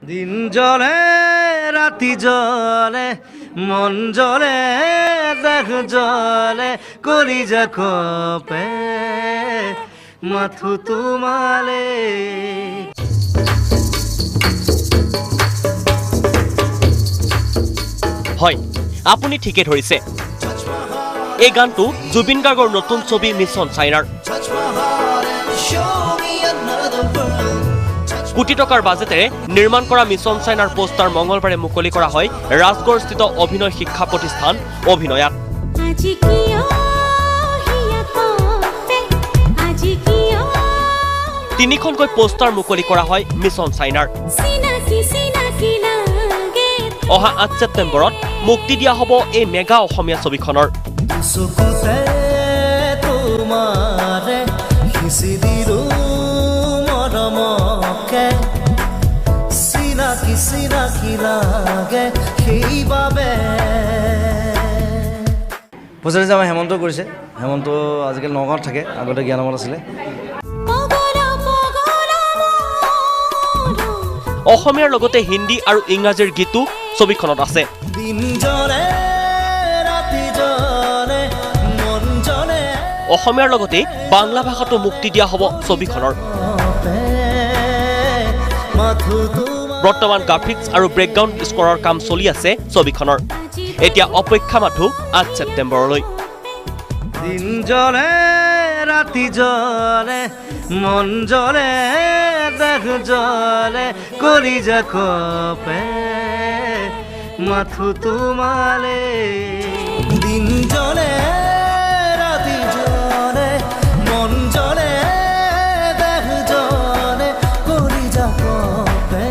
দিন জলে ৰাতি জলে মন জলে দেখ জলে কৰি যা কপে মাথু তোমালে হয় আপুনি ঠিকে ধৰিছে এই গানটো জুবিন গাৰ্গৰ নতুন ছবি মিছন চাইনাৰ কোটি টকাৰ বাজেটেৰে নিৰ্মাণ কৰা মিছন চাইনাৰ পোষ্টাৰ মঙলবাৰে মুকলি কৰা হয় ৰাজগড়স্থিত অভিনয় শিক্ষা প্ৰতিষ্ঠান অভিনয়াত তিনিখনকৈ পোষ্টাৰ মুকলি কৰা হয় মিছন চাইনাৰ অহা 8 ছেপ্টেম্বৰত মুক্তি দিয়া হ'ব এই মেগা অসমীয়া ছবিখনৰ পূজাৰী আমাৰ হেমন্ত কৰিছে হেমন্ত আজিকালি নগাঁৱত থাকে আগতে জ্ঞানমত আছিলে অসমীয়াৰ লগতে হিন্দী আৰু ইংৰাজীৰ গীতো ছবিখনত আছে অসমীয়াৰ লগতে বাংলা ভাষাতো মুক্তি দিয়া হ'ব ছবিখনৰ বৰ্তমান গ্ৰাফিক্স আৰু ব্ৰেকগ্ৰাউণ্ড স্ক'ৰৰ কাম চলি আছে ছবিখনৰ এতিয়া অপেক্ষা মাথো 8 ছেপ্টেম্বৰলৈ দিন জলে রাতি জলে মন জলে দেখ জলে করি যা কপে মাথু তোমালে দিন জলে রাতি জলে মন জলে দেখ জলে করি যা কপে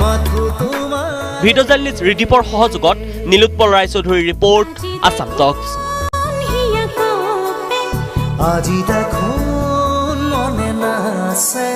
মাথু তোমালে ভিডিঅ' জাৰ্নেলিষ্ট ৰিদীপৰ সহযোগত নীলোৎপল ৰায়চৌধুৰীৰ ৰিপৰ্ট আসাম টক্স আজি দেখুন মনে নাছে